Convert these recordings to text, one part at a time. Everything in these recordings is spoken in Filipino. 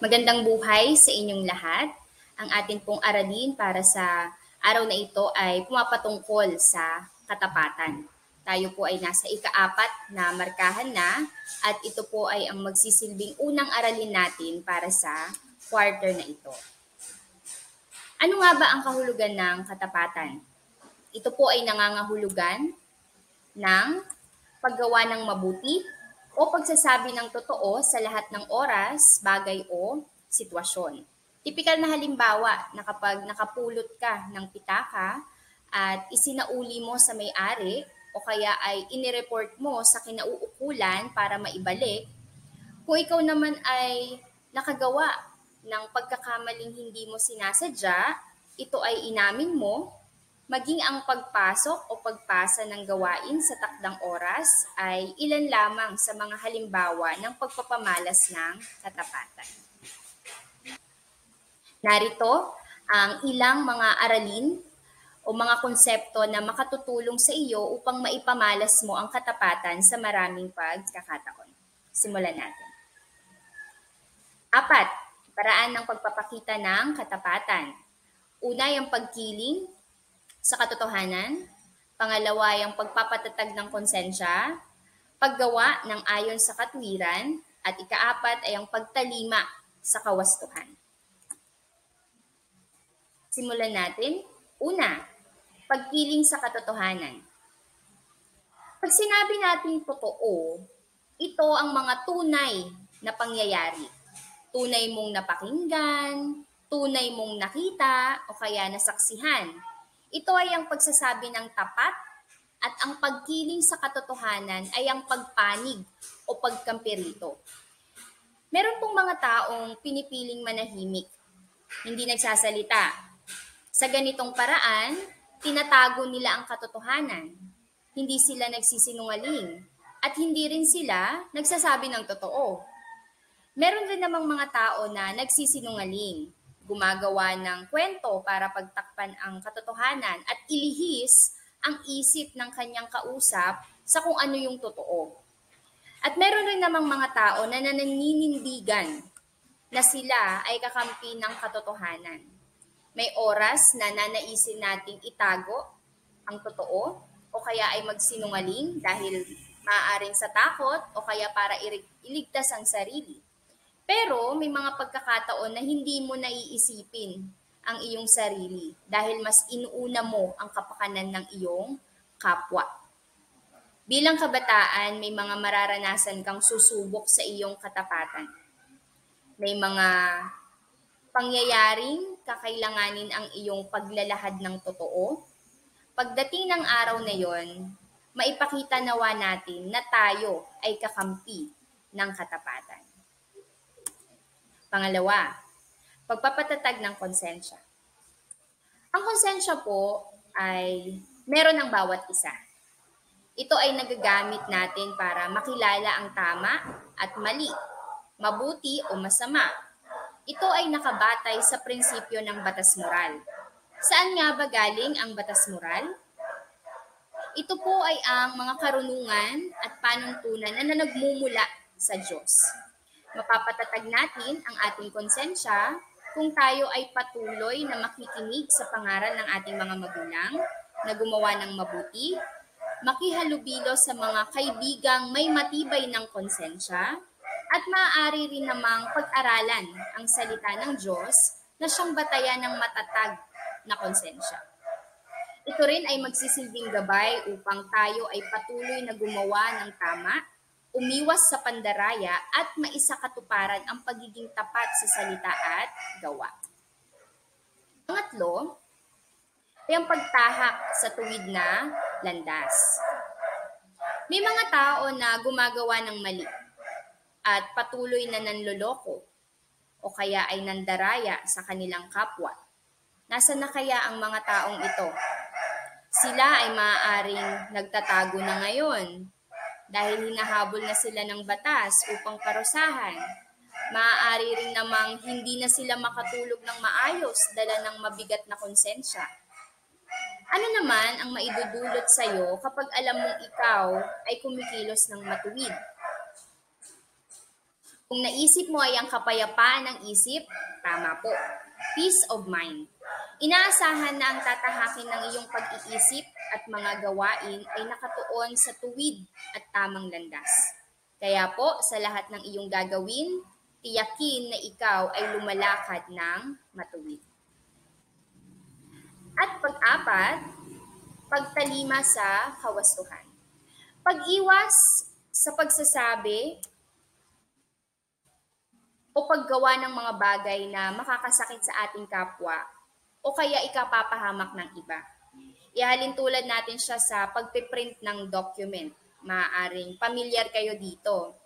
Magandang buhay sa inyong lahat. Ang atin pong aralin para sa araw na ito ay pumapatungkol sa katapatan. Tayo po ay nasa ika-4 na markahan na at ito po ay ang magsisilbing unang aralin natin para sa quarter na ito. Ano nga ba ang kahulugan ng katapatan? Ito po ay nangangahulugan ng paggawa ng mabuti o pagsasabi ng totoo sa lahat ng oras, bagay o sitwasyon. Tipikal na halimbawa na kapag nakapulot ka ng pitaka at isinauli mo sa may-ari o kaya ay inireport mo sa kinauukulan para maibalik, kung ikaw naman ay nakagawa ng pagkakamaling hindi mo sinasadya, ito ay inamin mo, maging ang pagpasok o pagpasa ng gawain sa takdang oras ay ilan lamang sa mga halimbawa ng pagpapamalas ng katapatan. Narito ang ilang mga aralin o mga konsepto na makatutulong sa iyo upang maipamalas mo ang katapatan sa maraming pagkakataon. Simulan natin. 4. Paraan ng pagpapakita ng katapatan. Una, yung pagkiling sa katotohanan. Pangalawa, yung pagpapatatag ng konsensya. Paggawa ng ayon sa katwiran. At ika-4 ay ang pagtalima sa kawastuhan. Simulan natin. Una, pagkiling sa katotohanan. Pag sinabi natin totoo, ito ang mga tunay na pangyayari. Tunay mong napakinggan, tunay mong nakita, o kaya nasaksihan. Ito ay ang pagsasabi ng tapat at ang pagkiling sa katotohanan ay ang pagpanig o pagkampirito. Meron pong mga taong pinipiling manahimik, hindi nagsasalita. Sa ganitong paraan, tinatago nila ang katotohanan. Hindi sila nagsisinungaling at hindi rin sila nagsasabi ng totoo. Meron rin namang mga tao na nagsisinungaling, gumagawa ng kwento para pagtakpan ang katotohanan at ilihis ang isip ng kanyang kausap sa kung ano yung totoo. At meron rin namang mga tao na nananinindigan na sila ay kakampi ng katotohanan. May oras na nanaisin nating itago ang totoo o kaya ay magsinungaling dahil maaaring sa takot o kaya para iligtas ang sarili. Pero may mga pagkakataon na hindi mo naiisipin ang iyong sarili dahil mas inuuna mo ang kapakanan ng iyong kapwa. Bilang kabataan, may mga mararanasan kang susubok sa iyong katapatan. May mga pangyayaring kakailanganin ang iyong paglalahad ng totoo. Pagdating ng araw na yon, maipakita nawa natin na tayo ay kakampi ng katapatan. Pangalawa, pagpapatatag ng konsensya. Ang konsensya po ay meron ng bawat isa. Ito ay nagagamit natin para makilala ang tama at mali, mabuti o masama. Ito ay nakabatay sa prinsipyo ng batas moral. Saan nga ba galing ang batas moral? Ito po ay ang mga karunungan at panuntunan na nagmumula sa Diyos. Mapapatatag natin ang ating konsensya kung tayo ay patuloy na makikinig sa pangaral ng ating mga magulang na gumawa ng mabuti, makihalubilo sa mga kaibigang may matibay ng konsensya, at maaari rin namang pag-aralan ang salita ng Diyos na siyang batayan ng matatag na konsensya. Ito rin ay magsisilbing gabay upang tayo ay patuloy na gumawa ng tama, umiwas sa pandaraya at maisakatuparan ang pagiging tapat sa salita at gawa. Pangatlo, ay ang pagtahak sa tuwid na landas. May mga tao na gumagawa ng mali at patuloy na nanloloko o kaya ay nandaraya sa kanilang kapwa. Nasaan na kaya ang mga taong ito? Sila ay maaaring nagtatago na ngayon dahil hinahabol na sila ng batas upang parusahan. Maaari rin namang hindi na sila makatulog ng maayos dala ng mabigat na konsensya. Ano naman ang maidudulot sa iyo kapag alam mong ikaw ay kumikilos ng matuwid? Kung naisip mo ay ang kapayapaan ng isip, tama po. Peace of mind. Inaasahan na ang tatahakin ng iyong pag-iisip at mga gawain ay nakatuon sa tuwid at tamang landas. Kaya po, sa lahat ng iyong gagawin, tiyakin na ikaw ay lumalakad ng matuwid. At pag-apat, pagtalima sa kawastuhan. Pag-iwas sa pagsasabi o paggawa ng mga bagay na makakasakit sa ating kapwa o kaya ikapapahamak ng iba. Ihalin tulad natin siya sa pagpiprint ng document. Maaaring pamilyar kayo dito.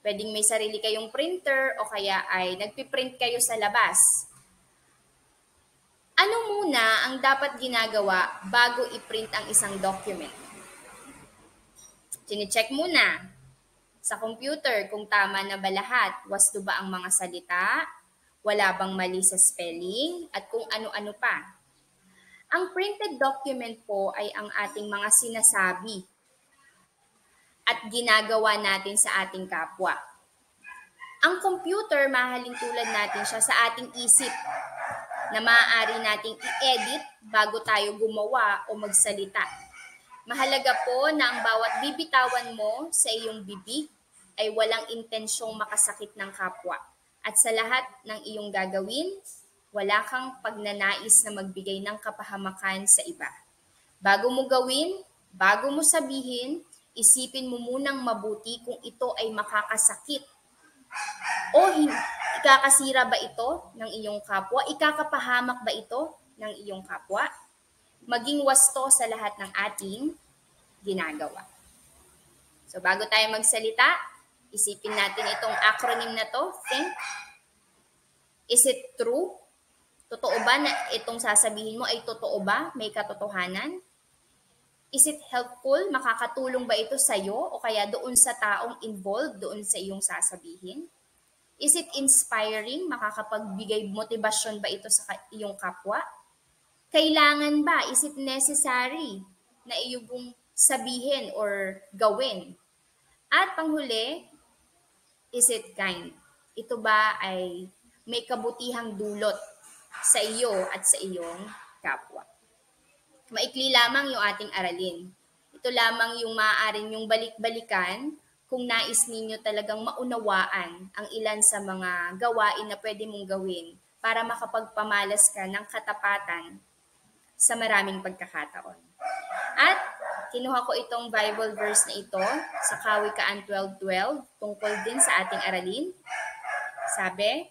Pwedeng may sarili kayong printer o kaya ay nagpiprint kayo sa labas. Ano muna ang dapat ginagawa bago i-print ang isang document? Chine-check muna sa computer kung tama na ba lahat. Wasto ba ang mga salita? Wala bang mali sa spelling? At kung ano-ano pa. Ang printed document po ay ang ating mga sinasabi at ginagawa natin sa ating kapwa. Ang computer, mahalin tulad natin siya sa ating isip na maaari nating i-edit bago tayo gumawa o magsalita. Mahalaga po na ang bawat bibitawan mo sa iyong bibig ay walang intensyong makasakit ng kapwa. At sa lahat ng iyong gagawin, wala kang pagnanais na magbigay ng kapahamakan sa iba. Bago mo gawin, bago mo sabihin, isipin mo munang mabuti kung ito ay makakasakit o ikakasira ba ito ng iyong kapwa? Ikakapahamak ba ito ng iyong kapwa? Maging wasto sa lahat ng ating ginagawa. So bago tayo magsalita, isipin natin itong acronym na to, think. Is it true? Totoo ba na itong sasabihin mo ay totoo ba? May katotohanan? Is it helpful? Makakatulong ba ito sa iyo o kaya doon sa taong involved doon sa iyong sasabihin? Is it inspiring? Makakapagbigay motivasyon ba ito sa iyong kapwa? Kailangan ba? Is it necessary na iyong sabihin or gawin? At panghuli, is it kind? Ito ba ay may kabutihang dulot sa iyo at sa iyong kapwa? Maikli lamang yung ating aralin. Ito lamang yung maaaring yung balik-balikan kung nais ninyo talagang maunawaan ang ilan sa mga gawain na pwede mong gawin para makapagpamalas ka ng katapatan sa maraming pagkakataon. At kinuha ko itong Bible verse na ito sa Kawikaan 12:12 tungkol din sa ating aralin. Sabi,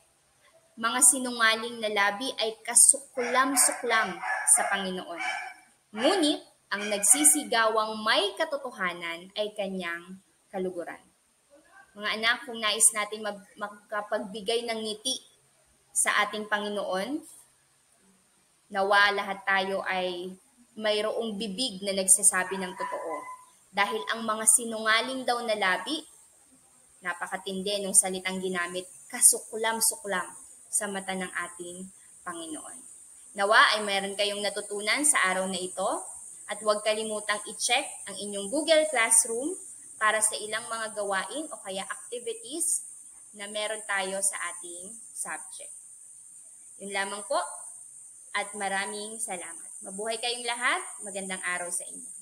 mga sinungaling na labi ay kasuklam-suklam sa Panginoon. Ngunit, ang nagsisigawang may katotohanan ay kanyang kaluguran. Mga anak, kung nais natin makapagbigay ng ngiti sa ating Panginoon, nawa lahat tayo ay mayroong bibig na nagsasabi ng totoo. Dahil ang mga sinungaling daw na labi, napakatindi ng salitang ginamit, kasuklam-suklam sa mata ng ating Panginoon. Nawa ay mayroon kayong natutunan sa araw na ito at huwag kalimutang i-check ang inyong Google Classroom para sa ilang mga gawain o kaya activities na meron tayo sa ating subject. Yun lamang po at maraming salamat. Mabuhay kayong lahat. Magandang araw sa inyo.